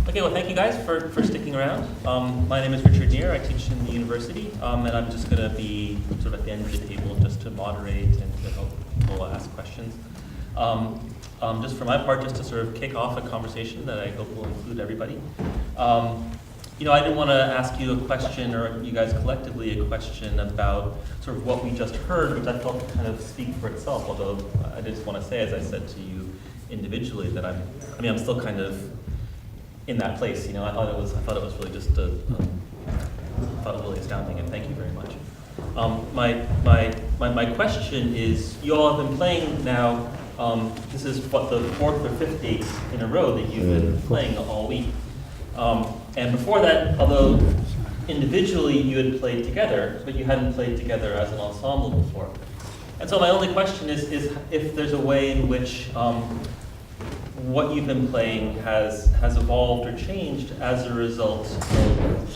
Okay, well, thank you guys for sticking around. My name is Richard Neer. I teach in the university, and I'm just going to be sort of at the end of the table just to moderate and to help people ask questions. Just for my part, just to sort of kick off a conversation that I hope will include everybody. I didn't want to ask you a question, or you guys collectively a question about sort of what we just heard, which I felt could kind of speak for itself, although I just want to say, as I said to you individually, that I'm still kind of in that place. I thought it was really just I thought it was really astounding, and thank you very much. My question is, you all have been playing now, this is what, the fourth or fifth date in a row that you've been playing all week. And before that, although individually you had played together, but you hadn't played together as an ensemble before. And so my only question is if there's a way in which what you've been playing has evolved or changed as a result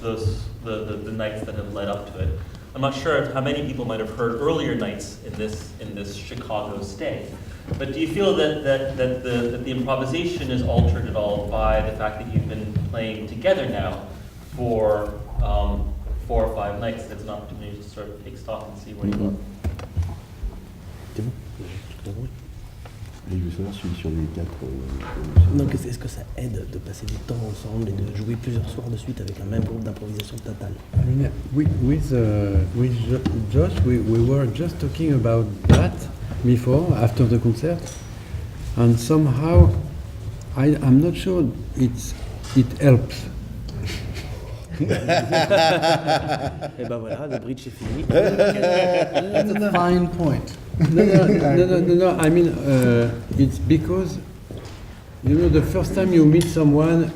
of the nights that have led up to it. I'm not sure how many people might have heard earlier nights in this Chicago stay, but do you feel that the improvisation is altered at all by the fact that you've been playing together now for 4 or 5 nights? That's an opportunity to sort of take stock and see where you go. Et je veux savoir celui sur les 4. Donc est-ce que ça aide de passer du temps ensemble et de jouer plusieurs soirs de suite avec un même groupe d'improvisation totale? I mean, with Josh, we were just talking about that before, after the concert, and somehow I'm not sure it helps. Et ben voilà, le bridge est fini. That's a fine point. No. I mean, it's because the first time you meet someone,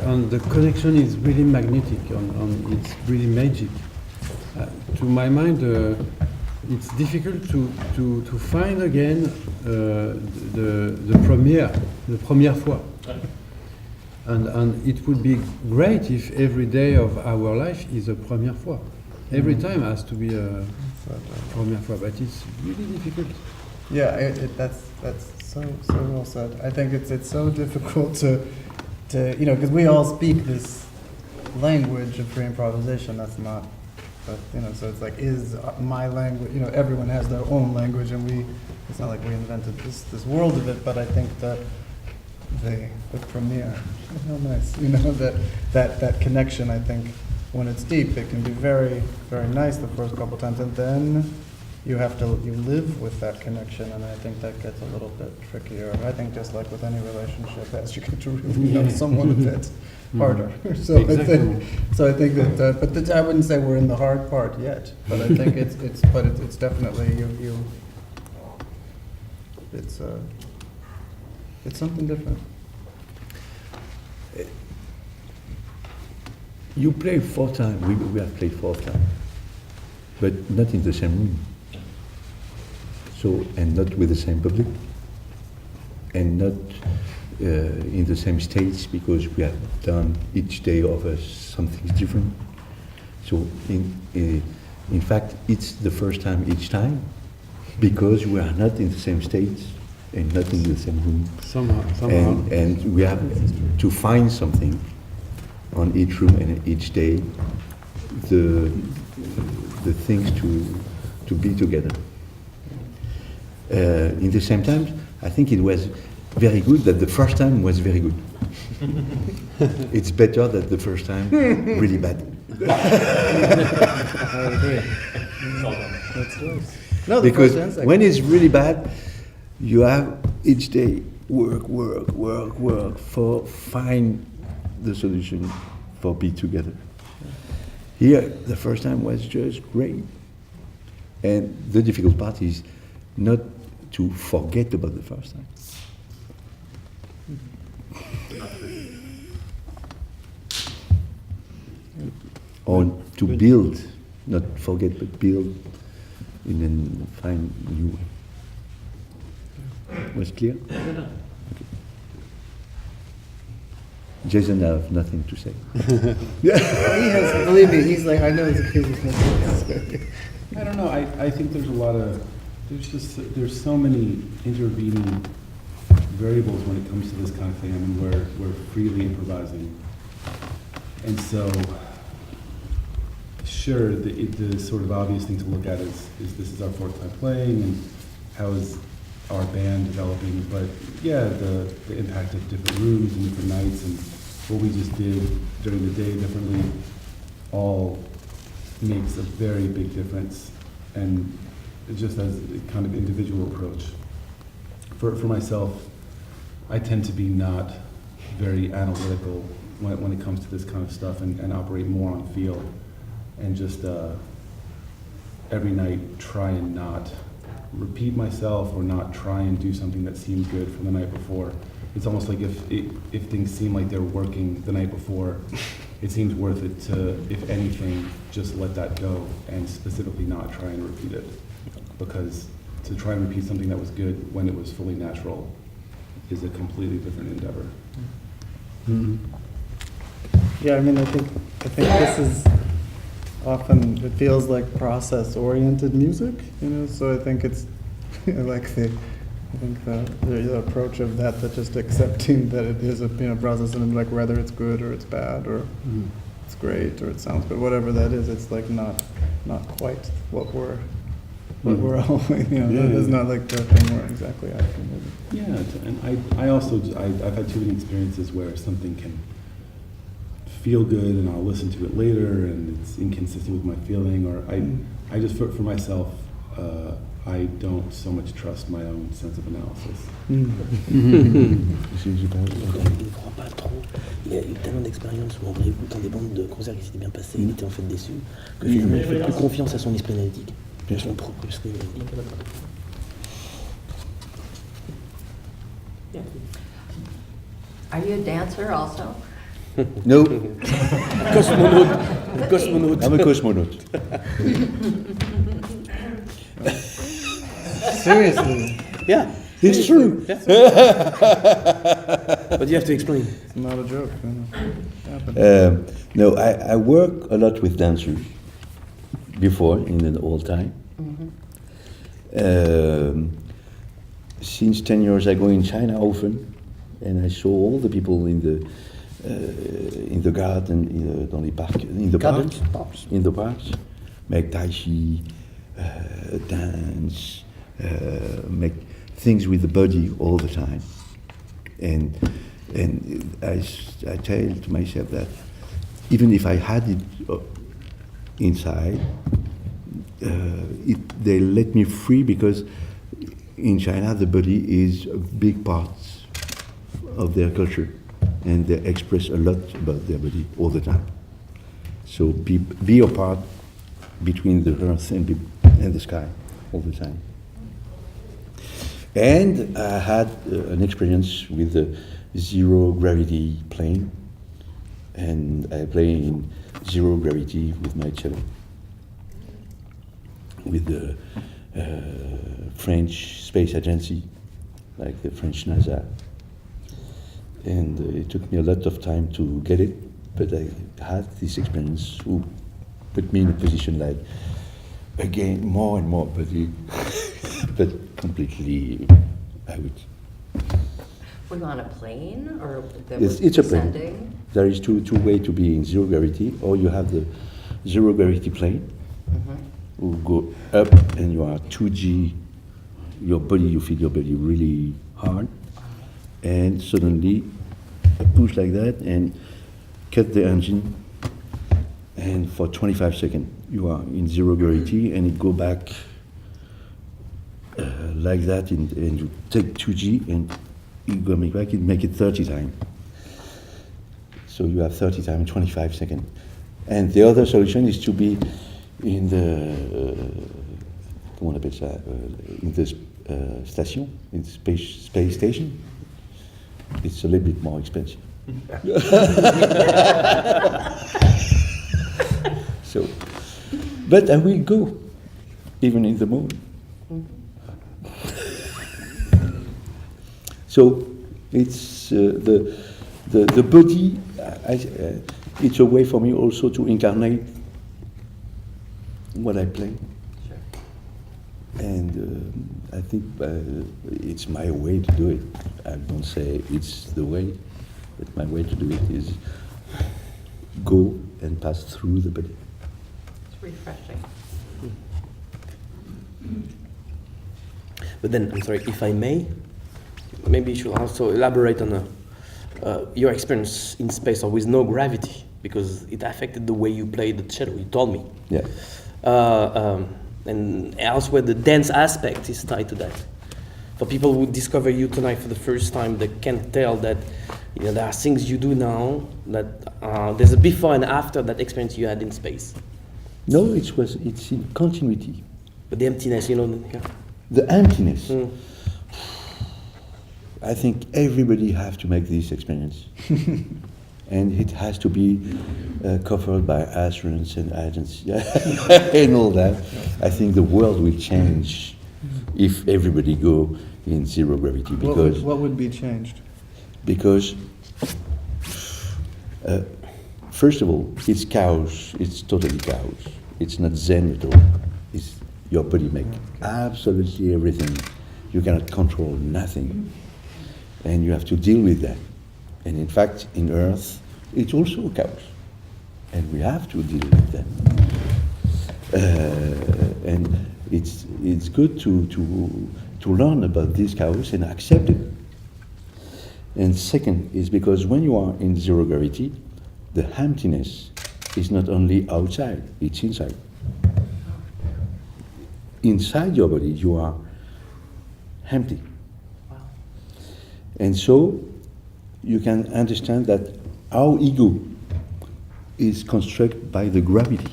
and the connection is really magnetic, and it's really magic. To my mind, it's difficult to find again the première fois. And it would be great if every day of our life is a première fois. Every time has to be a première fois, but it's really difficult. Yeah, that's so well said. I think it's so difficult to because we all speak this language of free improvisation. That's not, but so it's like, is my language? Everyone has their own language, and it's not like we invented this world of it. But I think that the premiere, how nice, that connection. I think when it's deep, it can be very, very nice the first couple times, and then you live with that connection, and I think that gets a little bit trickier. I think just like with any relationship, as you get to really know someone a bit harder. So exactly. I think that, but I wouldn't say we're in the hard part yet. But I think it's definitely it's something different. You play 4 times. We have played 4 times, but not in the same room. So, and not with the same public, and not in the same stage, because we have done each day of us something different. So, in fact, it's the first time each time, because we are not in the same stage and not in the same room. Somehow. And we have to find something on each room and each day, the things to be together. In the same time, I think it was very good that the first time was very good. It's better that the first time really bad. I agree. That's close. No, because when it's really bad, you have each day work for find the solution for be together. Here, the first time was just great. And the difficult part is not to forget about the first time. Or to build, not forget, but build in a fine new way. Was it clear? Okay. Jason, I have nothing to say. He has, believe me, he's like, I know he's a kid. I don't know. I think there's a lot of there's so many intervening variables when it comes to this kind of thing. I mean, we're freely improvising. And so, sure, the sort of obvious thing to look at is this is our fourth time playing, and how is our band developing? But yeah, the impact of different rooms and different nights and what we just did during the day differently all makes a very big difference, and just as a kind of individual approach. For myself, I tend to be not very analytical when it comes to this kind of stuff, and operate more on feel, and just every night try and not repeat myself or not try and do something that seemed good from the night before. It's almost like if things seem like they're working the night before, it seems worth it to, if anything, just let that go and specifically not try and repeat it. Because to try and repeat something that was good when it was fully natural is a completely different endeavor. Mm-hmm. Yeah, I mean, I think this is often, it feels like process-oriented music, you know, so I think it's like the approach of that just accepting that it is a process, and like whether it's good or it's bad or it's great or it sounds good, whatever that is, it's like not quite what we're all, it's not like the thing we're exactly acting. Yeah, and I've had too many experiences where something can feel good and I'll listen to it later and it's inconsistent with my feeling, or I just, for myself, I don't so much trust my own sense of analysis. Il ne croit pas trop. Il a eu tellement d'expérience où en réécoutant des bandes de concerts qui s'étaient bien passés, il était en fait déçu, que finalement il fait plus confiance à son esprit analytique, à son propre esprit analytique. Are you a dancer also? No, Cosmonaute. I'm a cosmonaut. Seriously, Yeah, It's true. but you have to explain. it's not a joke. You know. No, I work a lot with dancers before in the old time. Since 10 years I go in China often, and I show all the people in the garden, dans les parcs, in the Gardens? parks, in the parks, make tai chi, dance, make things with the body all the time, and I tell to myself that even if I had it inside, they let me free, because in China the body is a big part of their culture, and they express a lot about their body all the time. So be a part between the earth and the sky all the time. And I had an experience with the zero gravity plane, and I play in zero gravity with my cello, with the French space agency, like the French NASA. And it took me a lot of time to get it, but I had this experience who put me in a position like, again, more and more body, but completely out. Were you on a plane or that It's, was it's a plane. descending? There is two ways to be in zero gravity, or you have the zero gravity plane, who go up and you are 2G, your body, you feel your body really hard, and suddenly push like that and cut the engine, and for 25 seconds you are in zero gravity, and it go back like that, and you take 2G and you go back and make it 30 times. So you have 30 times, 25 seconds. And the other solution is to be in the, comment on appelle ça, in the station, in the space station. It's a little bit more expensive. So, but I will go, even in the moon. So it's the body. It's a way for me also to incarnate what I play. And I think it's my way to do it. I don't say it's the way, but my way to do it is go and pass through the body. It's refreshing. But then, I'm sorry, if I may, maybe you should also elaborate on your experience in space or with no gravity, because it affected the way you played the cello, you told me. Yeah. And elsewhere, the dance aspect is tied to that. For people who discover you tonight for the first time, they can tell that there are things you do now that there's a before and after that experience you had in space. No, it's in continuity. But the emptiness, yeah. The emptiness. I think everybody has to make this experience. And it has to be covered by assurance and agency and all that. I think the world will change if everybody go in zero gravity. Because what would be changed? Because first of all, it's chaos. It's totally chaos. It's not Zen at all. It's your body make absolutely everything. You cannot control nothing, and you have to deal with that. And in fact, in Earth, it's also chaos, and we have to deal with that. And it's good to learn about this chaos and accept it. And second is because when you are in zero gravity, the emptiness is not only outside, it's inside. Inside your body, you are empty. Wow. And so you can understand that our ego is constructed by the gravity.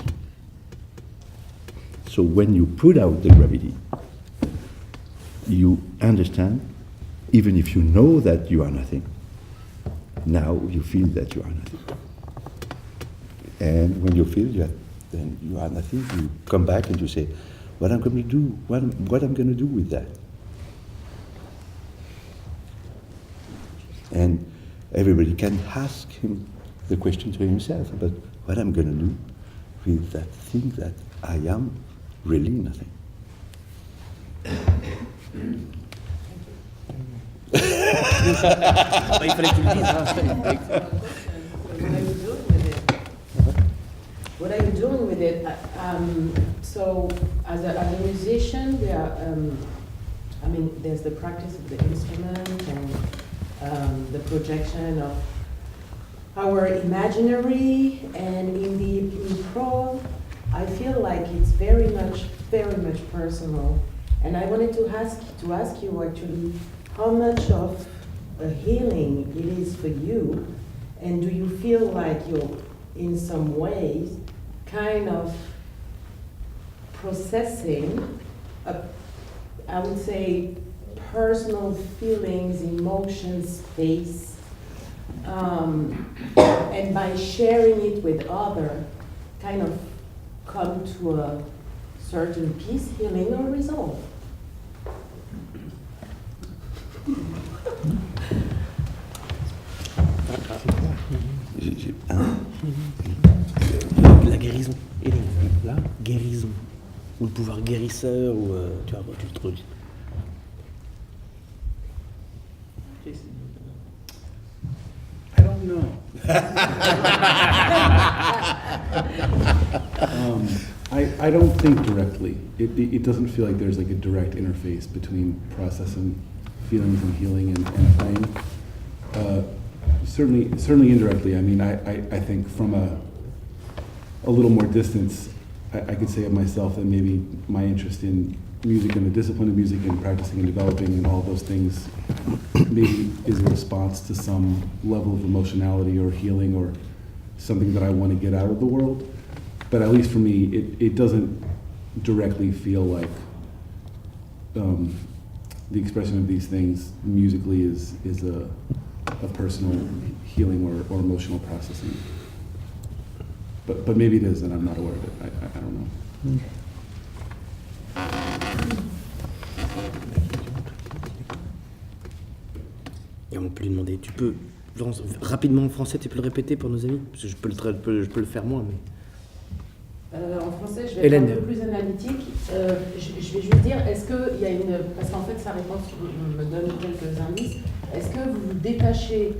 So when you put out the gravity, you understand, even if you know that you are nothing, now you feel that you are nothing. And when you feel then you are nothing, you come back and you say, what I'm going to do, what I'm going to do with that. And everybody can ask him the question to himself about what I'm going to do with that thing that I am really nothing. Il fallait que tu le dises. What are you doing with it? So, as a musician, we are, there's the practice of the instrument and the projection of our imaginary, and in the improv, I feel like it's very much personal. And I wanted to ask you actually how much of a healing it is for you, and do you feel like you're in some ways kind of processing, I would say, personal feelings, emotions, space, and by sharing it with others, kind of come to a certain peace, healing, or resolve? La guérison, healing. La guérison. Ou le pouvoir guérisseur, ou tu vois, tu le trouves. I don't know. I don't think directly. It doesn't feel like there's like a direct interface between processing feelings and healing and playing. Certainly indirectly. I mean, I think from a little more distance, I could say of myself that maybe my interest in music and the discipline of music and practicing and developing and all those things maybe is a response to some level of emotionality or healing or something that I want to get out of the world. But at least for me, it doesn't directly feel like the expression of these things musically is a personal healing or emotional processing. But maybe it is, and I'm not aware of it. I don't know. Et on peut lui demander, tu peux, rapidement en français, tu peux le répéter pour nos amis? Parce que je peux le faire moi, mais... En français, je vais Hélène. être un peu plus analytique. Je vais juste dire, est-ce qu'il y a une... Parce qu'en fait, sa réponse me donne quelques indices. Est-ce que vous vous détachez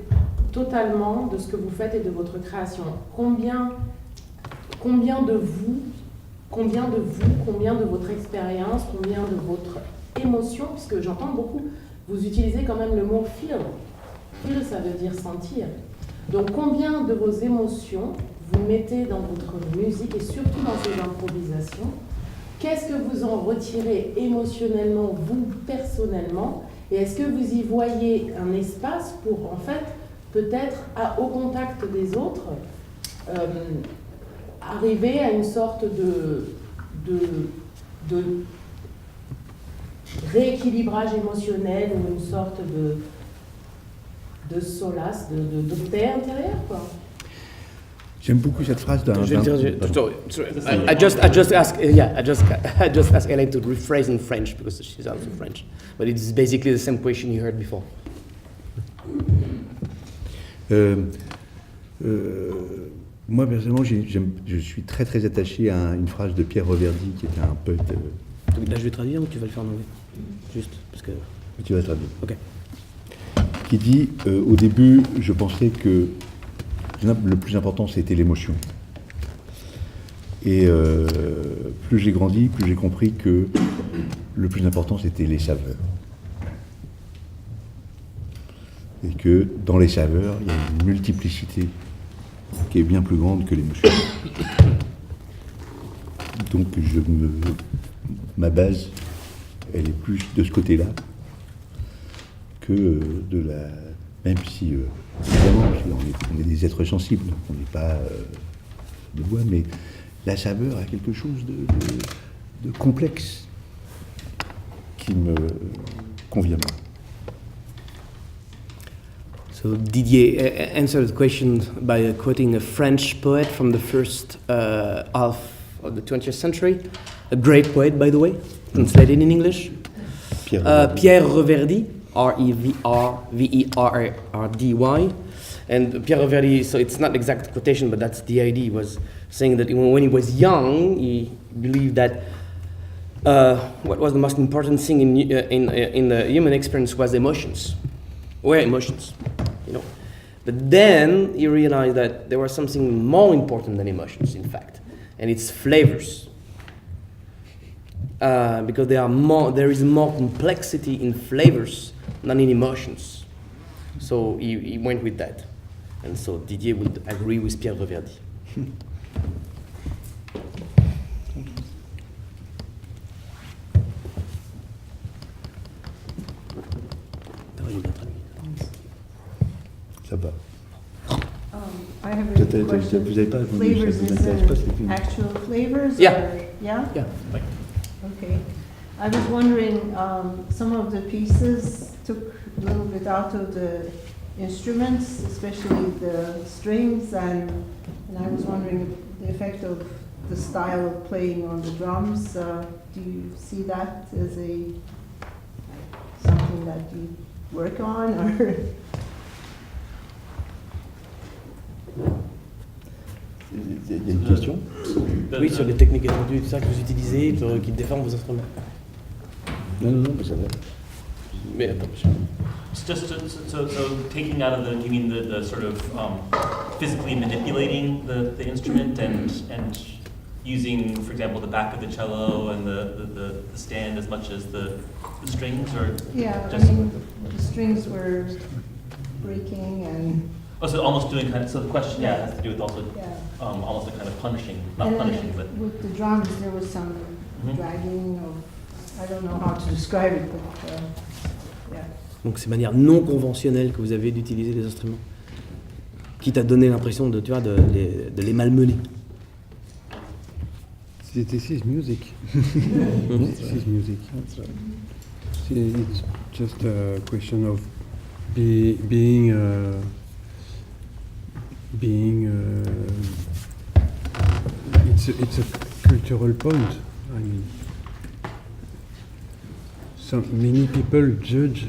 totalement de ce que vous faites et de votre création? Combien de vous, combien de votre expérience, combien de votre émotion, puisque j'entends beaucoup, vous utilisez quand même le mot feel. Feel, ça veut dire sentir. Donc, combien de vos émotions vous mettez dans votre musique et surtout dans ces improvisations? Qu'est-ce que vous en retirez émotionnellement, vous, personnellement? Et est-ce que vous y voyez un espace pour, en fait, peut-être, au contact des autres, arriver à une sorte de rééquilibrage émotionnel ou une sorte de solace, de paix intérieure, quoi? J'aime beaucoup cette phrase d'un... I just ask Hélène to rephrase in French because she's also French, but it's basically the same question you heard before. Moi, personnellement, je suis très très attaché à une phrase de Pierre Reverdy, qui était un poète... Là, je vais traduire ou tu vas le faire en anglais? Juste, parce que... Tu vas traduire. Ok. Qui dit, au début, je pensais que le plus important, c'était l'émotion. Et plus j'ai grandi, plus j'ai compris que le plus important, c'était les saveurs. Et que dans les saveurs, il y a une multiplicité qui est bien plus grande que l'émotion. Donc ma base, elle est plus de ce côté-là que de la... Même si, évidemment, on est des êtres sensibles, on n'est pas de bois, mais la saveur a quelque chose de complexe qui me convient moins. So Didier answered the question by quoting a French poet from the first half of the 20th century, a great poet, by the way, translated in English. Pierre Reverdy, R-E-V-R-V-E-R-R-D-Y. And Pierre Reverdy, so it's not exact quotation, but that's the idea. He was saying that when he was young, he believed that what was the most important thing in the human experience was emotions. Were emotions, you know. But then he realized that there was something more important than emotions, in fact, and it's flavors. Because there is more complexity in flavors than in emotions. So he went with that. And so Didier would agree with Pierre Reverdy. Ça va. I have a Vous question. n'avez pas répondu, ça Flavors vous is intéresse pas, c'est une... actual flavors? Yeah. Or, yeah? Yeah. Okay. I was wondering, some of the pieces took a little bit out of the instruments, especially the strings, and I was wondering the effect of the style of playing on the drums. Do you see that as something that you work on, or? Il y a une question? Oui, sur les techniques étendues, tout ça que vous utilisez, qui déforment vos instruments. Non, mais ça va. Mais attends, So taking out of the, you mean the sort of physically manipulating the instrument and using, for example, the back of the cello and the stand as much as the strings, or Yeah, I just... mean, the strings were breaking and, Oh, so almost doing kind of, so the question, yeah, has to do with also yeah. almost a kind of punishing, not And then punishing, but... with the drums, there was some Mhm. dragging of, I don't know how to describe it, but, yeah. donc c'est une manière non conventionnelle que vous avez d'utiliser les instruments, qui t'a donné l'impression de, tu vois, de les malmener. This is music. This is music. See, it's just a question of being it's a cultural point. I mean, many people judge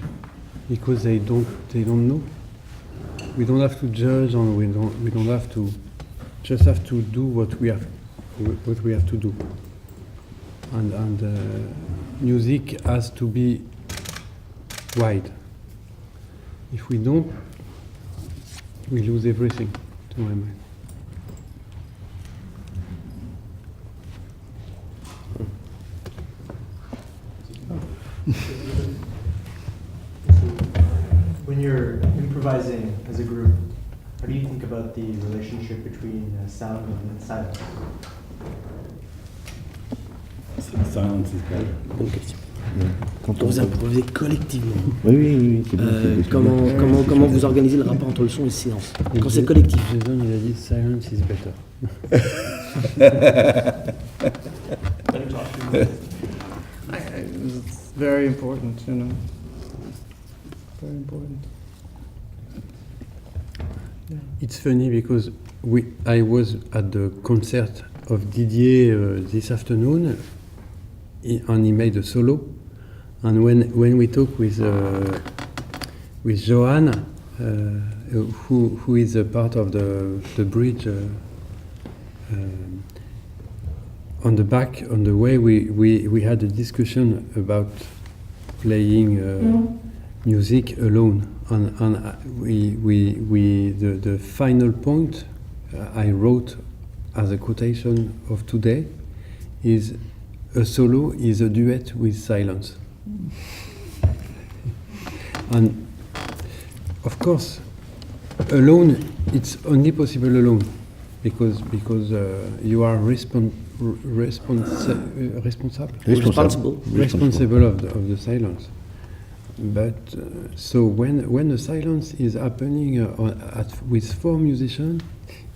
because they don't know. We don't have to judge, and we don't have to just have to do what we are what we have to do. And music has to be wide. If we don't, we lose everything, to my mind. When you're improvising as a group, how do you think about the relationship between sound and silence? Silence is better. Bonne question. Quand Quand vous improvisez collectivement, Oui, oui, oui. c'est bien, c'est bien. comment vous organisez le rapport entre le son et le silence? Quand c'est collectif. Jason, il a dit silence is better. Let him talk. It's very important, you know. Very important. It's funny because I was at the concert of Didier this afternoon, and he made a solo. And when we talk with Johan, who is a part of the bridge, on the back, on the way, we had a discussion about playing music alone. And the final point I wrote as a quotation of today is a solo is a duet with silence. And of course, alone, it's only possible alone because you are responsible of the silence. But so when the silence is happening with four musicians,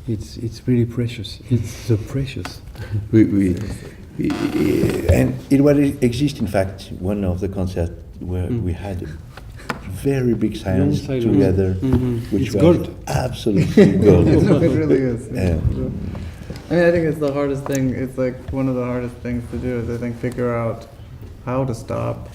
it's really precious. It's so precious. And it will exist, in fact, one of the concerts where we had very big silence together, which It's was gold. Absolutely gold. No, it really is. Yeah. I mean, I think it's the hardest thing. It's like one of the hardest things to do is I think figure out how to stop.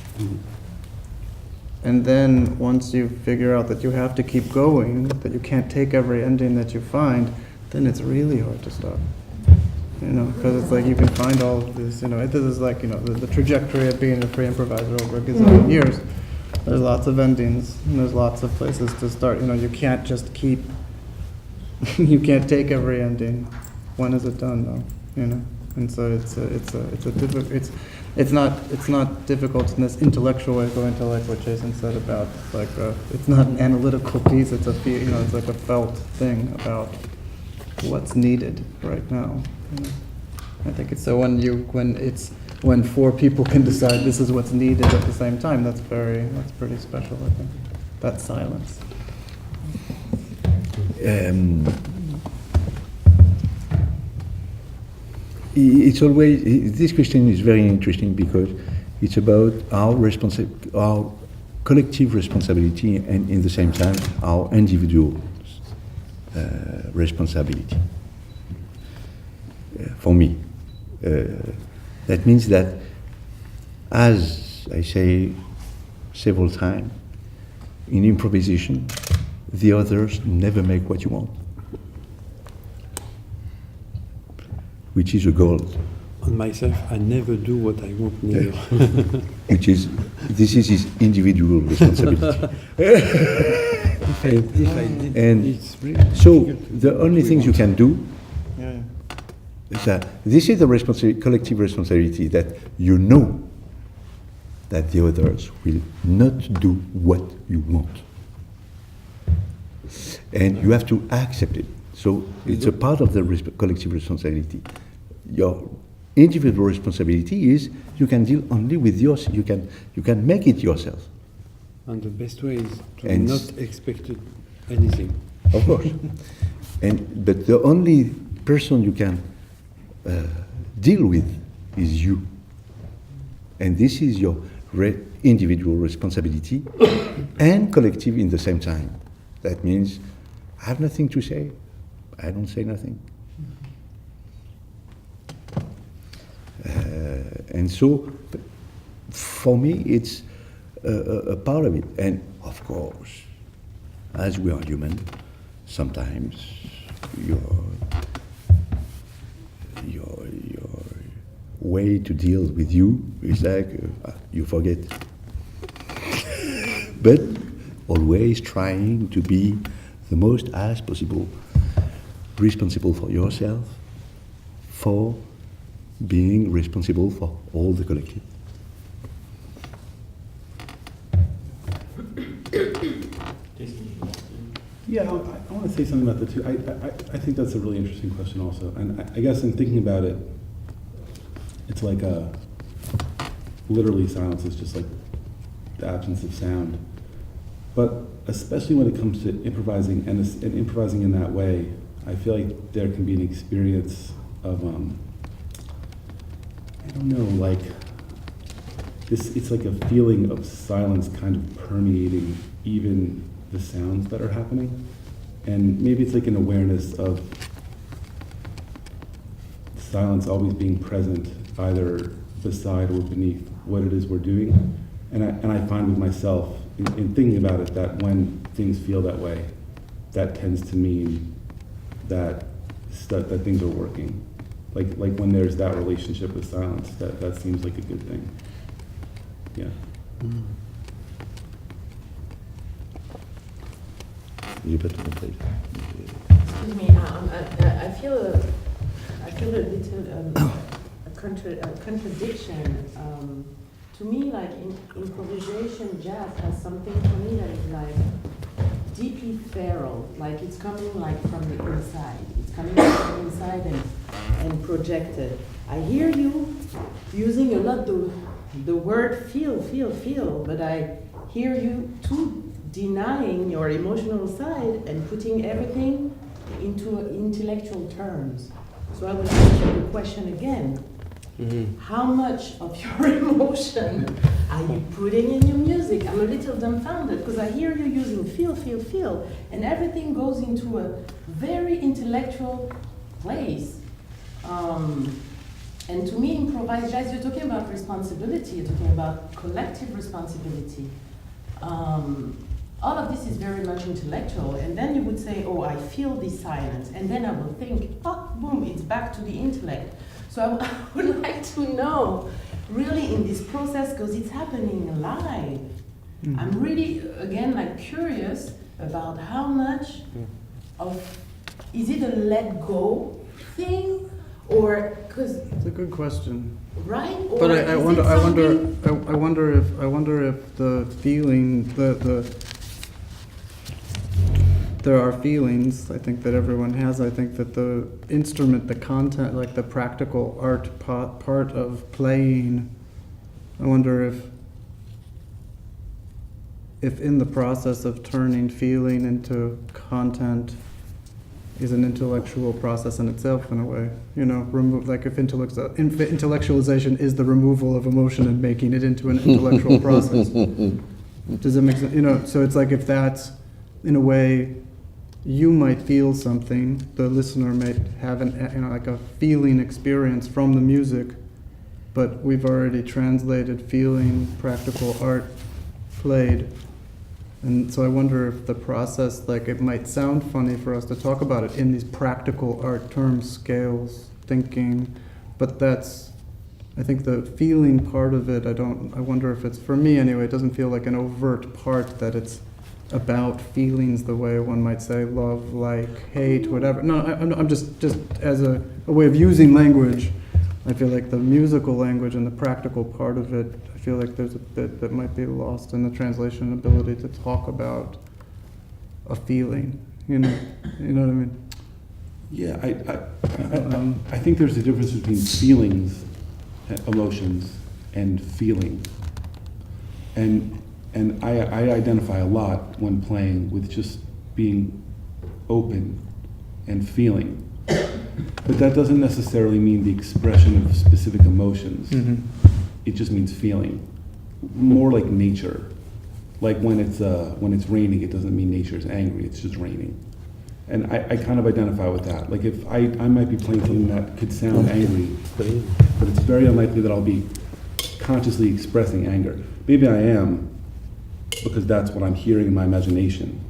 And then once you figure out that you have to keep going, that you can't take every ending that you find, then it's really hard to stop. You know, because it's like you can find all of this, you know, this is like, you know, the trajectory of being a free improviser over a gazillion years. There's lots of endings, and there's lots of places to start. You know, you can't just keep, you can't take every ending. When is it done, though? You know, and so it's not difficult in this intellectual way, going to like what Jason said about like it's not an analytical piece. It's it's like a felt thing about what's needed right now. You know? I think it's so when four people can decide this is what's needed at the same time. That's pretty special. I think that silence. It's always, this question is very interesting because it's about our collective responsibility and in the same time our individual responsibility. For me, that means that, as I say several times, in improvisation, the others never make what you want, which is a goal. On myself, I never do what I want neither. This is his individual responsibility. If I did, And it's really so difficult. the only things you can do Yeah. is that this is the collective responsibility, that you know that the others will not do what you want. And you have to accept it. So it's a part of the collective responsibility. Your individual responsibility is you can deal only with yours. You can make it yourself. And the best way is to And not expect anything. Of course. But the only person you can deal with is you. And this is your individual responsibility and collective in the same time. That means I have nothing to say. I don't say nothing. And so, for me, it's a part of it. And of course, as we are human, sometimes way to deal with you is like you forget. But always trying to be the most as possible responsible for yourself, for being responsible for all the collective. Yeah, I want to say something about that too. I think that's a really interesting question also. And I guess in thinking about it, it's like literally silence is just like the absence of sound. But especially when it comes to improvising and improvising in that way, I feel like there can be an experience of, I don't know, like this, it's like a feeling of silence kind of permeating even the sounds that are happening. And maybe it's like an awareness of silence always being present, either beside or beneath what it is we're doing. And I find with myself, in thinking about it, that when things feel that way, that tends to mean that that things are working. Like when there's that relationship with silence, that seems like a good thing. Yeah. You better complete. Excuse me, I feel a little a contradiction. To me, like improvisation jazz has something for me that is like deeply feral, like it's coming like from the inside. It's coming from the inside and projected. I hear you using a lot the word feel, but I hear you too denying your emotional side and putting everything into intellectual terms. So I will ask you the question again. How much of your emotion are you putting in your music? I'm a little dumbfounded because I hear you using feel, and everything goes into a very intellectual place. And to me, improvised jazz, you're talking about responsibility, you're talking about collective responsibility. All of this is very much intellectual, and then you would say, oh, I feel this silence, and then I will think, oh, boom, it's back to the intellect. So I would like to know, really in this process, because it's happening live, I'm really, again, like curious about how much of, is it a let go thing, or, because... It's a good question. Right? Or But I is wonder, it I something- wonder if the feeling, there are feelings, I think, that everyone has. I think that the instrument, the content, like the practical art part of playing, I wonder if in the process of turning feeling into content is an intellectual process in itself, in a way. You know, like if intellectualization is the removal of emotion and making it into an intellectual process. Does it make sense? You know, so it's like if that's, in a way, you might feel something, the listener might have like a feeling experience from the music, but we've already translated feeling, practical art, played. And so I wonder if the process, like it might sound funny for us to talk about it in these practical art terms, scales, thinking, but that's, I think the feeling part of it, I wonder if it's, for me anyway, it doesn't feel like an overt part that it's about feelings the way one might say love, like, hate, whatever. No, I'm just as a way of using language, I feel like the musical language and the practical part of it, I feel like there's a bit that might be lost in the translation ability to talk about a feeling, you know what I mean? Yeah, I think there's a difference between feelings, emotions, and feeling. And I identify a lot when playing with just being open and feeling. But that doesn't necessarily mean the expression of specific emotions. It just means feeling. More like nature. Like when it's raining, it doesn't mean nature is angry, it's just raining. And I kind of identify with that. Like if I might be playing something that could sound angry, but it's very unlikely that I'll be consciously expressing anger. Maybe I am, because that's what I'm hearing in my imagination.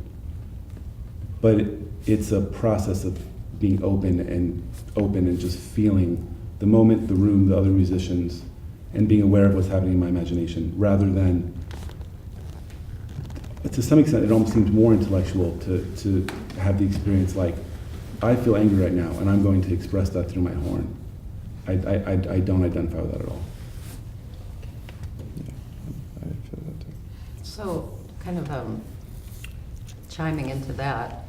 But it's a process of being open and just feeling the moment, the room, the other musicians, and being aware of what's happening in my imagination, rather than, to some extent, it almost seems more intellectual to have the experience like, I feel angry right now, and I'm going to express that through my horn. I don't identify with that at all. I feel that too. So, kind of chiming into that,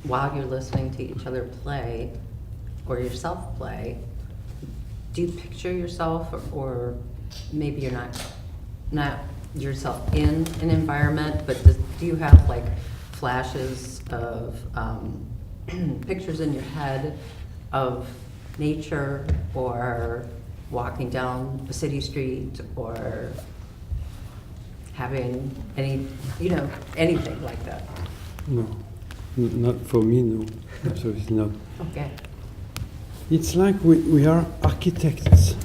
while you're listening to each other play, or yourself play, do you picture yourself, or maybe you're not yourself in an environment, but do you have like flashes of pictures in your head of nature, or walking down a city street, or having anything like that? No, not for me, no. So it's not. Okay. It's like we are architects,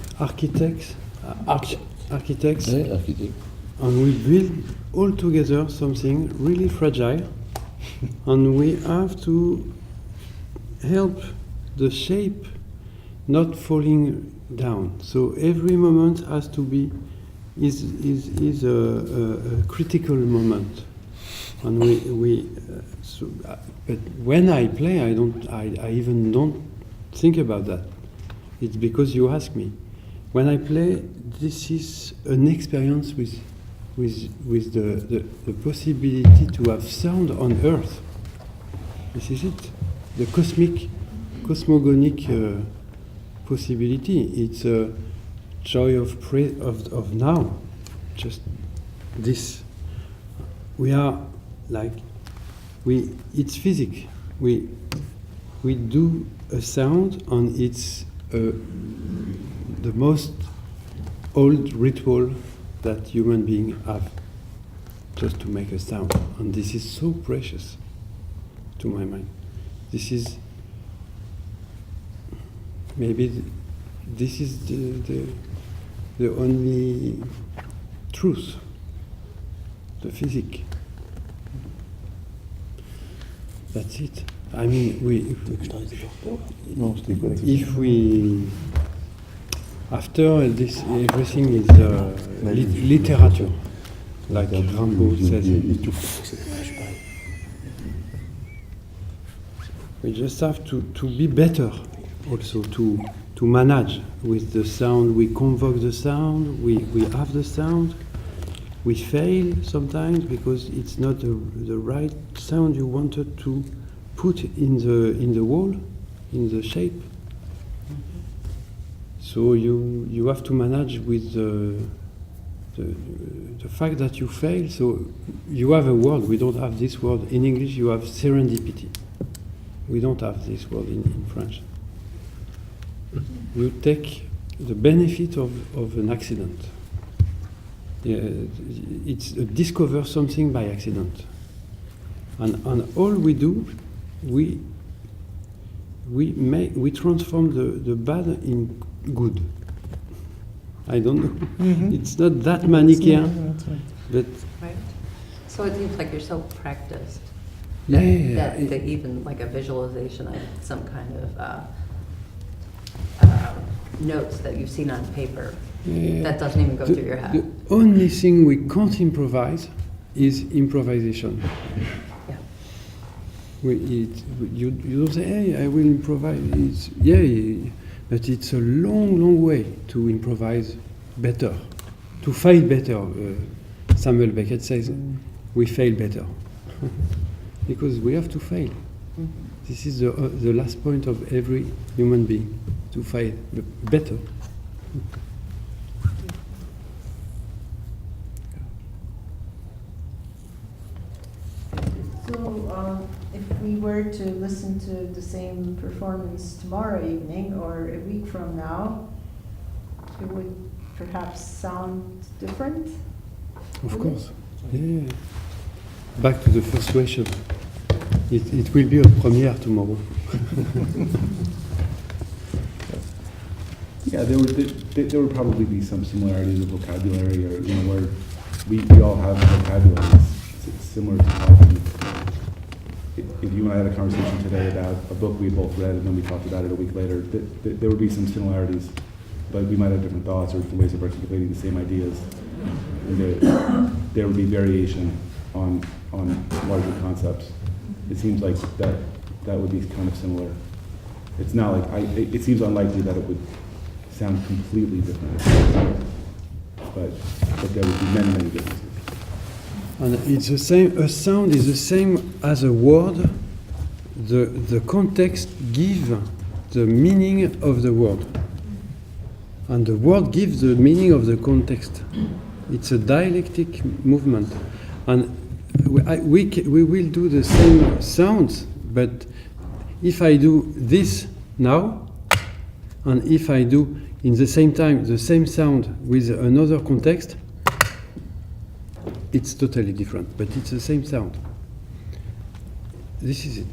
and we build all together something really fragile, and we have to help the shape not falling down. So every moment has to be is a critical moment, and but when I play, I even don't think about that. It's because you ask me. When I play, this is an experience with the possibility to have sound on Earth. This is it. The cosmogonic possibility. It's a joy of now. Just this. We are like it's physics. We do a sound, and it's the most old ritual that human beings have, just to make a sound. And this is so precious to my mind. This is maybe this is the only truth, the physics. That's it. I mean, if we after this, everything is literature, like Rimbaud says. We just have to be better, also to manage with the sound. We convoke the sound. We have the sound. We fail sometimes because it's not the right sound you wanted to put in the wall, in the shape. So you have to manage with the fact that you fail. So you have a word. We don't have this word in English. You have serendipity. We don't have this word in French. You take the benefit of an accident. It's discover something by accident, and all we do, we transform the bad in good. I don't know. Mm-hmm. It's not that Manichaean, but right. So it seems like you're so practiced. Yeah. That even like a visualization of some kind of notes that you've seen on paper, that doesn't even go through your head. The only thing we can't improvise is improvisation. Yeah. You don't say, hey, I will improvise. But it's a long way to improvise better, to fail better. Samuel Beckett says, we fail better. Because we have to fail. Mm-hmm. This is the last point of every human being, to fail better. So, if we were to listen to the same performance tomorrow evening or a week from now, it would perhaps sound different? Of course. Yeah. Back to the first question. It will be a premiere tomorrow. Yeah, there would probably be some similarities of vocabulary, or where we all have vocabulary similar to how if you and I had a conversation today about a book we both read and then we talked about it a week later, there would be some similarities, but we might have different thoughts or different ways of articulating the same ideas. And there would be variation on larger concepts. It seems like that would be kind of similar. It's not like, it seems unlikely that it would sound completely different. But there would be many, many differences. And it's the same, a sound is the same as a word. The context gives the meaning of the word. And the word gives the meaning of the context. It's a dialectic movement. And we will do the same sounds, but if I do this now, and if I do in the same time the same sound with another context, it's totally different, but it's the same sound. This is it.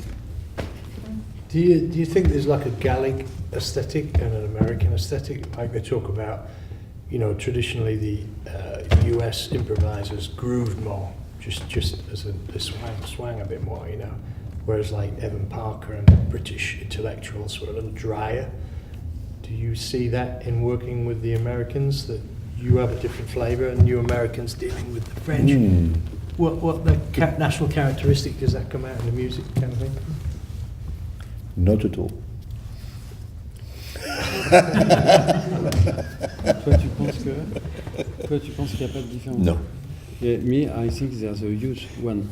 Do you think there's like a Gallic aesthetic and an American aesthetic? Like they talk about, you know, traditionally the US improvisers grooved more, just as a swang a bit more, you know, whereas like Evan Parker and British intellectuals were a little drier. Do you see that in working with the Americans, that you have a different flavour and you Americans dealing with the French? What the national characteristic does that come out in the music kind of thing? Not at all. Toi, tu penses qu'il n'y a pas de différence? No. Yeah, me, I think there's a huge one.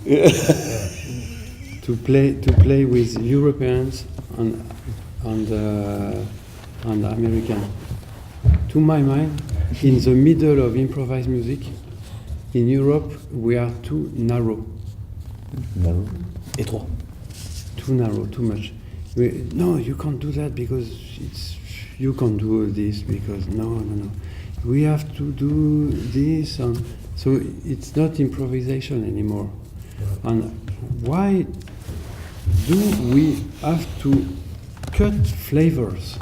To play with Europeans and American. To my mind, in the middle of improvised music, in Europe, we are too narrow. No. Étroit. Too narrow, too much. No, you can't do that because you can't do this because no. We have to do this, and so it's not improvisation anymore. And why do we have to cut flavors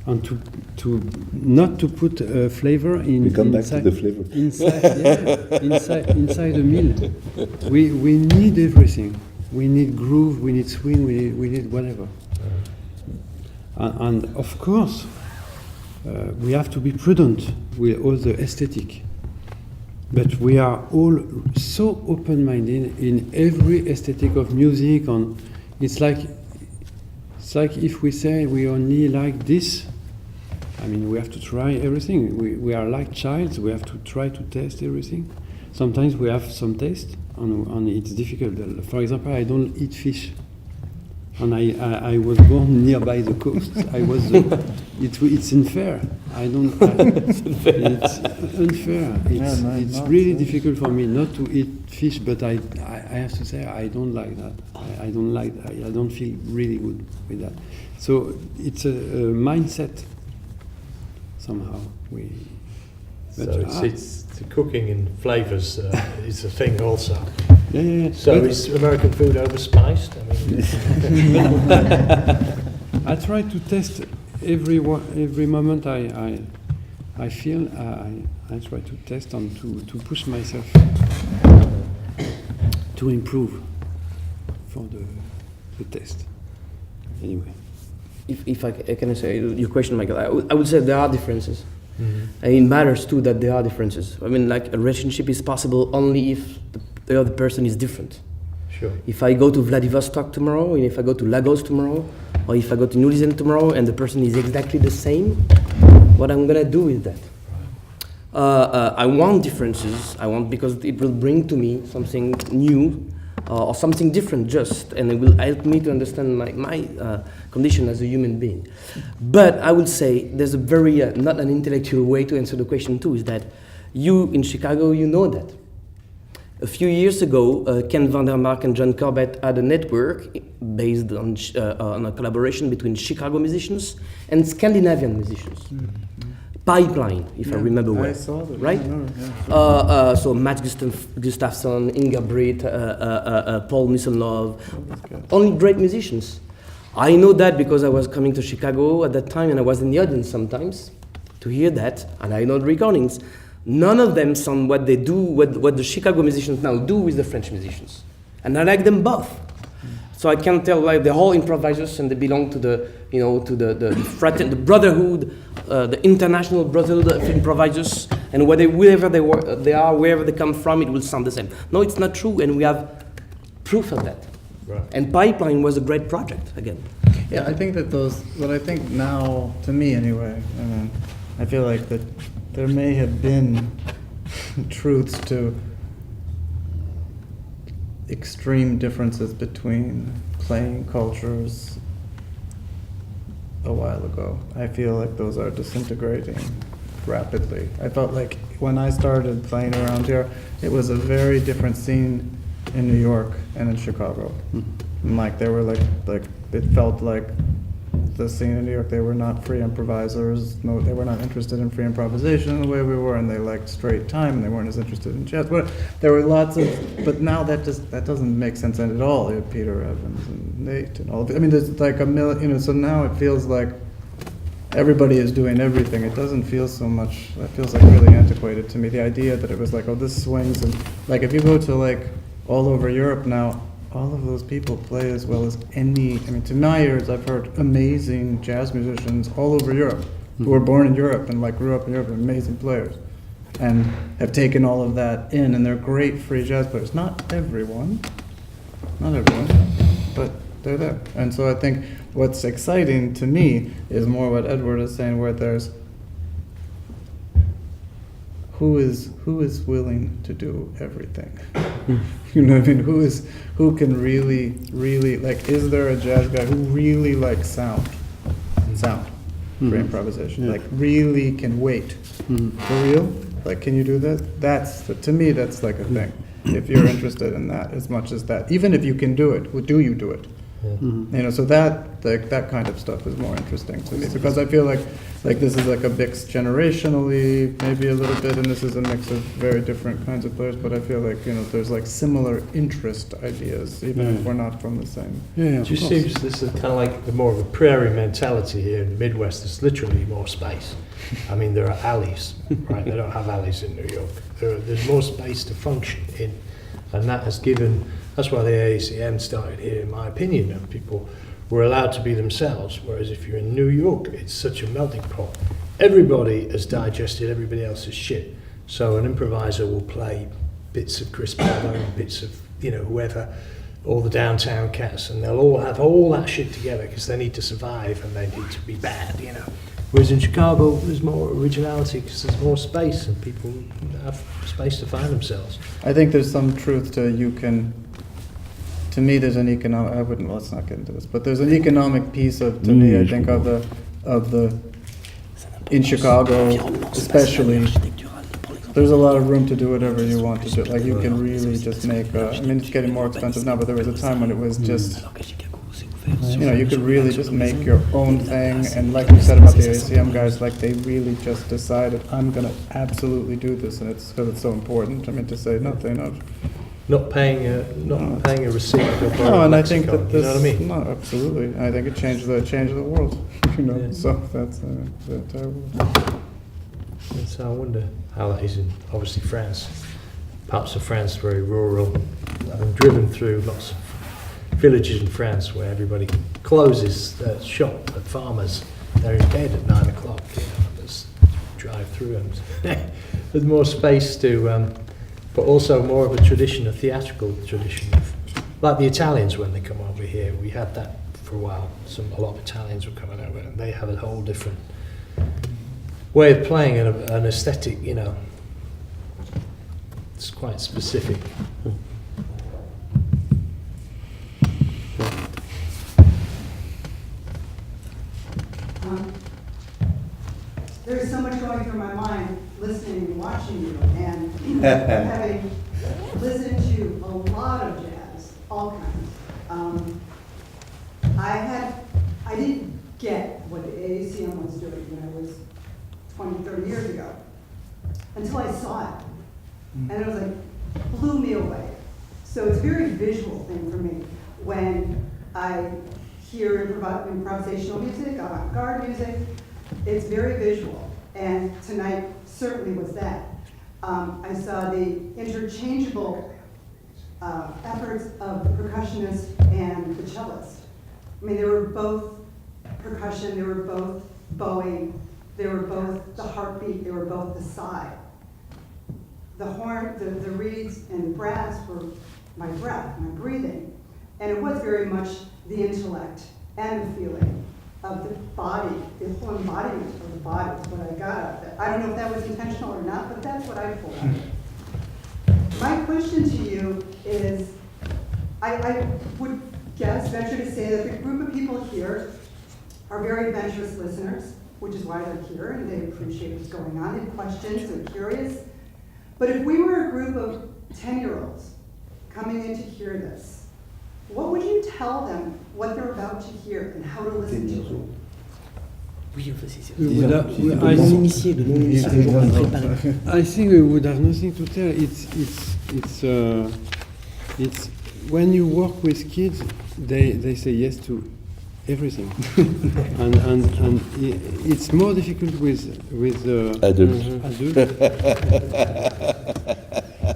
and to not to put a flavor in? We come back to the flavor. Inside a meal, we need everything. We need groove, we need swing, we need whatever. And of course, we have to be prudent with all the aesthetic. But we are all so open-minded in every aesthetic of music. And it's like if we say we only like this, I mean, we have to try everything. We are like childs, we have to try to test everything. Sometimes we have some taste, and it's difficult. For example, I don't eat fish, and I was born nearby the coast. It's unfair. It's unfair. It's really difficult for me not to eat fish, but I have to say I don't like that. I don't feel really good with that. So it's a mindset somehow. It's the cooking and flavours is a thing also. Yeah. So is American food overspiced? I try to test every moment I feel. I try to test and to push myself to improve for the test. Anyway. If I can say your question, Michael, I would say there are differences. Mm-hmm. And it matters too that there are differences. I mean, like a relationship is possible only if the other person is different. Sure. If I go to Vladivostok tomorrow, and if I go to Lagos tomorrow, or if I go to New Zealand tomorrow, and the person is exactly the same, what I'm gonna do with that? I want differences. I want because it will bring to me something new. Or something different just, and it will help me to understand my condition as a human being. But I would say there's a very, not an intellectual way to answer the question too, is that you in Chicago, you know that. A few years ago, Ken Vandermark and John Corbett had a network based on a collaboration between Chicago musicians and Scandinavian musicians. Mm-hmm. Pipeline, if I remember well. I saw that. Right? So Matt Gustafsson, Inga Britt, Paul Misonlov, only great musicians. I know that because I was coming to Chicago at that time and I was in the audience sometimes to hear that, and I know the recordings. None of them sound what they do, what the Chicago musicians now do with the French musicians. And I like them both. So I can tell like the whole improvisers, and they belong to the, you know, to the brotherhood, the international brotherhood of improvisers, and wherever they are, wherever they come from, it will sound the same. No, it's not true, and we have proof of that. Right. And Pipeline was a great project again. Yeah, I think that what I think now, to me anyway, I feel like that there may have been truths to extreme differences between playing cultures a while ago. I feel like those are disintegrating rapidly. I felt like when I started playing around here, it was a very different scene in New York and in Chicago. And like they were like it felt like the scene in New York, they were not free improvisers. No, they were not interested in free improvisation the way we were, and they liked straight time, and they weren't as interested in jazz. But there were lots of, but now that doesn't make sense at all. You have Peter Evans and Nate and all of it. I mean, there's like a million, you know. So now it feels like everybody is doing everything. It doesn't feel so much. That feels like really antiquated to me. The idea that it was like, oh, this swings, and like if you go to like all over Europe now, all of those people play as well as any. I mean, to my ears, I've heard amazing jazz musicians all over Europe who were born in Europe and like grew up in Europe, and amazing players, and have taken all of that in, and they're great free jazz players. Not everyone, but they're there. And so I think what's exciting to me is more what Edward is saying, where there's who is willing to do everything. You know what I mean? Who can really, like, is there a jazz guy who really likes sound for improvisation? Like, really can wait. For real? Like, can you do that? To me, that's like a thing. If you're interested in that as much as that, even if you can do it, do you do it? You know, so that kind of stuff is more interesting to me, because I feel like this is like a mix generationally, maybe a little bit, and this is a mix of very different kinds of players, but I feel like, you know, there's like similar interest ideas, even if we're not from the same. It just seems this is kind of like more of a prairie mentality here in the Midwest. There's literally more space. I mean, there are alleys, right? They don't have alleys in New York. There's more space to function in, and that's why the AACM started here, in my opinion, and people were allowed to be themselves, whereas if you're in New York, it's such a melting pot. Everybody has digested everybody else's shit. So an improviser will play bits of Chris Barlow, bits of, you know, whoever, all the downtown cats, and they'll all have all that shit together because they need to survive and they need to be bad, you know. Whereas in Chicago, there's more originality because there's more space and people have space to find themselves. I think there's some truth to to me, there's an economic. Let's not get into this, but there's an economic piece to me. I think of the in Chicago, especially. There's a lot of room to do whatever you want to do. Like you can really just make. I mean, it's getting more expensive now, but there was a time when it was just. You know, you could really just make your own thing, and like you said about the ACM guys, like they really just decided, I'm gonna absolutely do this, and it's because it's so important. I mean, to say nothing of. Not paying a receipt. No, and I think that this. You know what I mean? No, absolutely. I think it changed the world. You know, yeah. So that's And so I wonder how that is in obviously France. Parts of France very rural. I've driven through lots of villages in France where everybody closes their shop at farmers. They're in bed at 9 o'clock. You know, just drive through and there's more space to. But also more of a tradition, a theatrical tradition, like the Italians when they come over here. We had that for a while. A lot of Italians were coming over, and they have a whole different way of playing and an aesthetic. You know, it's quite specific. There's so much going through my mind listening and watching you, and having listened to a lot of jazz, all kinds. I didn't get what the AACM was doing when I was 20, 30 years ago, until I saw it. And it was like, blew me away. So it's a very visual thing for me when I hear improvisational music, avant-garde music. It's very visual, and tonight certainly was that. I saw the interchangeable efforts of the percussionist and the cellist. I mean, they were both percussion, they were both bowing, they were both the heartbeat, they were both the sigh. The horn, the reeds and brass were my breath, my breathing. And it was very much the intellect and the feeling of the body, the whole embodiment of the body is what I got out of it. I don't know if that was intentional or not, but that's what I pulled out of it. My question to you is, I would guess, venture to say that the group of people here are very adventurous listeners, which is why they're here, and they appreciate what's going on, and questions, they're curious. But if we were a group of 10-year-olds coming in to hear this, what would you tell them what they're about to hear and how to listen to it? Oui, enfin, c'est We would have- we- I de think- non-initiés, de non-initiés, pour les préparer. I think we would have nothing to tell. It's when you work with kids, they say yes to everything, and it's more difficult with Adults. adults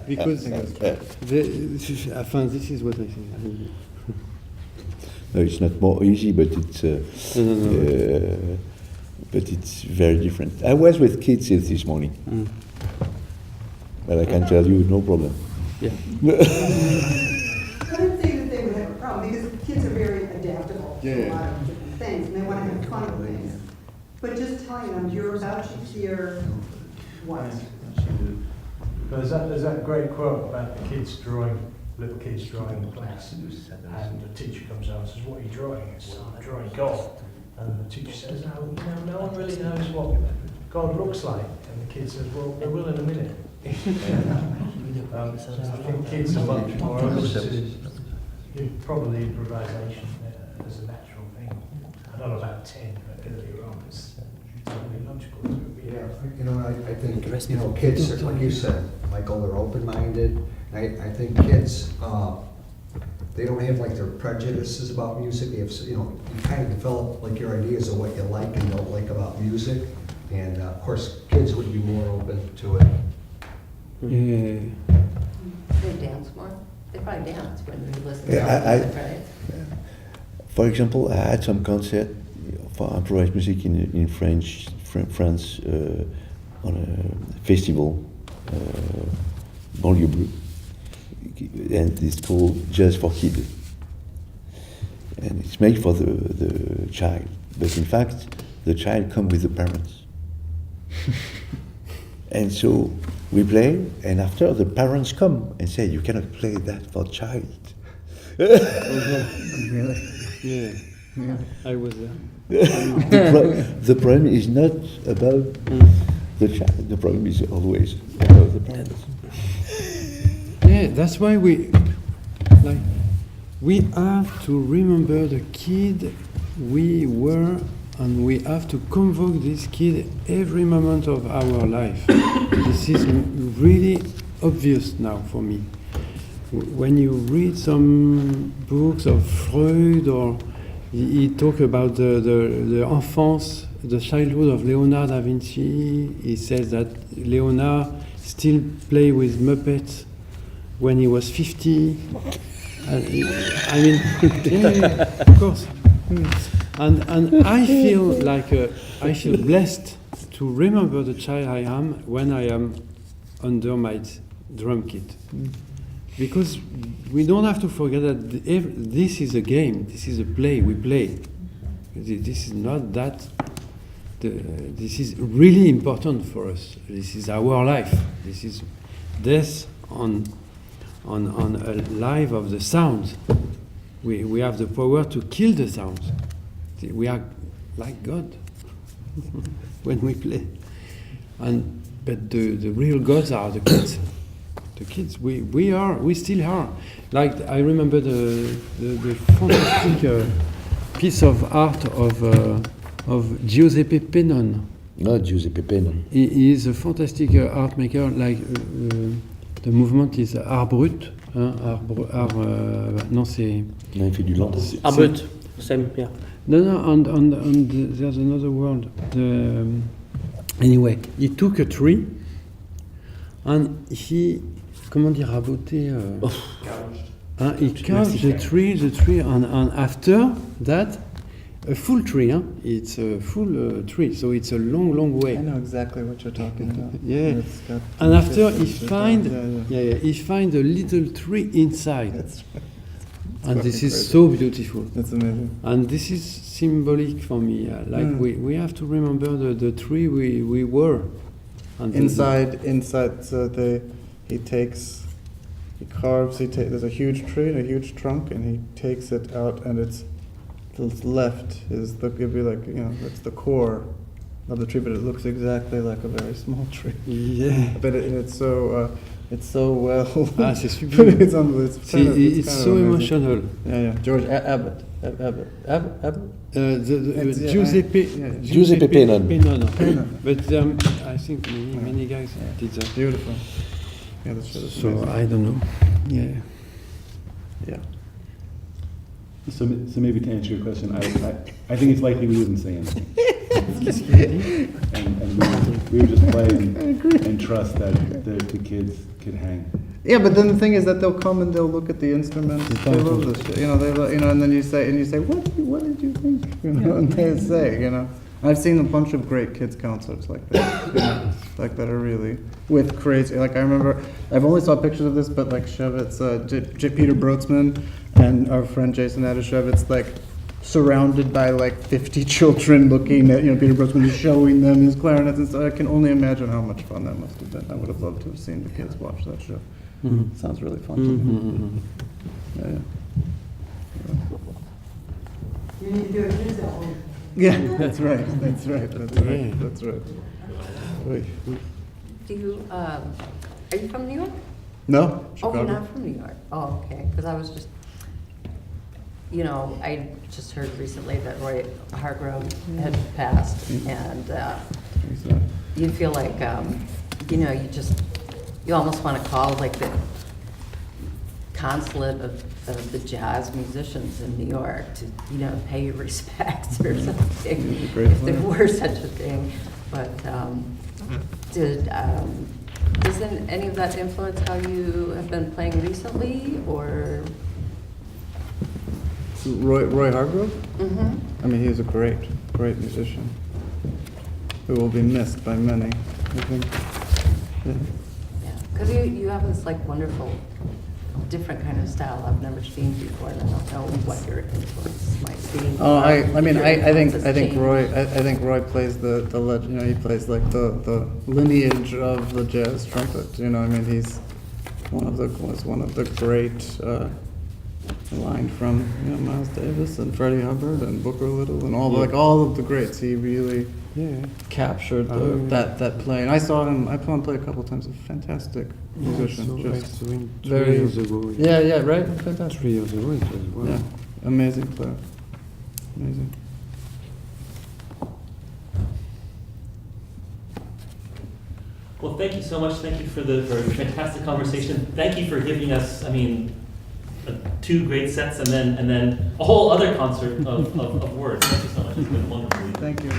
because this is what I think. No, it's not more easy, but it's No. but it's very different. I was with kids this morning, but I can tell you, no problem. Yeah. I would say that they would have a problem because kids are very adaptable to a lot of different things and they want to have fun with things. But just telling them you're about to hear what? There's that great quote about the kids drawing, little kids drawing the class, and the teacher comes out and says, "What are you drawing?" It's "I'm drawing God." And the teacher says, no one really knows what God looks like. And the kid says, "Well, they will in a minute." I think kids are much more open to probably improvisation as a natural thing. I don't know about 10, but earlier on it's totally logical. Yeah, you know, I think, you know, kids, are, like you said, Michael, they're open-minded. I think kids, they don't have like their prejudices about music. They have, you know, you kind of develop like your ideas of what you like and don't like about music. And of course, kids would be more open to it. Yeah. They dance more? They probably dance when they listen to Yeah, music, right? For example, I had some concert for improvised music in France on a festival, Banlieue Bleu, and it's called Just for Kids. And it's made for the child, but in fact, the child comes with the parents. And so we play, and after the parents come and say, "You cannot play that for child." Really? Yeah. I was there. The problem is not about the child. The problem is always about the parents. Yeah, that's why we have to remember the kid we were, and we have to convoke this kid every moment of our life. This is really obvious now for me. When you read some books of Freud, or he talk about the enfance, the childhood of Leonardo da Vinci, he says that Leonardo still play with Muppets when he was 50. I mean, yeah, of course. And I feel like I feel blessed to remember the child I am when I am under my drum kit, because we don't have to forget that this is a game, this is a play, we play. This is not that. This is really important for us. This is our life. This is death on a life of the sound. We have the power to kill the sounds. We are like God when we play. But the real gods are the kids. The kids, we still are. Like I remember the fantastic piece of art of Giuseppe Pennon. Not Giuseppe Pennon. He is a fantastic art maker. Like the movement is art brut. Non, c'est. Non, il fait du lent. Art brut, same, yeah. No, and there's another word. Anyway, he took a tree and he comment dire, raboter. Gouged. He carved the tree, and after that, a full tree. It's a full tree, so it's a long way. I know exactly what you're talking about. Yeah. It's got And after he pieces find, yeah. he find a little tree inside, That's and this fucking is crazy. so beautiful. It's amazing. And this is symbolic for me. We have to remember the tree we were. And Inside. So he carves. There's a huge tree and a huge trunk, and he takes it out, and it's the left is it'd be like it's the core of the tree, but it looks exactly like a very small tree. Yeah. But it's so well. C'est super. It's unbelievable. It's kind so of amazing. emotional. Yeah. George Abbott. Giuseppe Pennon. Pennon. But I think many guys did that. Beautiful. Yeah, that's So I don't know. Yeah. Yeah. So maybe to answer your question, I think it's likely we wouldn't say anything. and we would just play and trust that the kids could hang. Yeah, but then the thing is that they'll come and they'll look at the instruments. They love this shit. And then you say, what did you think? And they say, I've seen a bunch of great kids concerts like that, like that are really with crazy. Like I remember, I've only saw pictures of this, but like Shevitz, Peter Brotzman and our friend Jason Adashevitz, like surrounded by like 50 children looking at, Peter Brotzman showing them his clarinets and stuff. I can only imagine how much fun that must have been. I would have loved to have seen the kids watch that show. Mm-hmm. Sounds really fun to me. Yeah. You need to do a kids at home. Yeah, that's right. Oy. Do you, are you from New York? No, Oh, Chicago. you're not from New York? Oh, okay, because I was just, I just heard recently that Roy Hargrove had passed, and you feel like, you almost want to call like the consulate of the jazz musicians in New York to, pay your respects or something, if there were such a thing. But doesn't any of that influence how you have been playing recently, or? Roy Hargrove? Mm-hmm. I mean, he was a great musician who will be missed by many, I think. Yeah, because you have this like wonderful, different kind of style I've never seen before, and I don't know what your influence might be. Oh, I think Change. Roy plays the legend. He plays like the lineage of the jazz trumpet. He's one of the great line from Miles Davis and Freddie Hubbard and Booker Little and all of the greats. He really captured that play. And I saw him. I saw him play a couple of times. A fantastic musician. Just 3 very years ago. yeah, right. Fantastic. 3 years ago, it was well. Yeah, amazing player. Amazing. Well, thank you so much. Thank you for a fantastic conversation. Thank you for giving us, 2 great sets and then a whole other concert of words. Thank you so much. It's been wonderful. Thank you.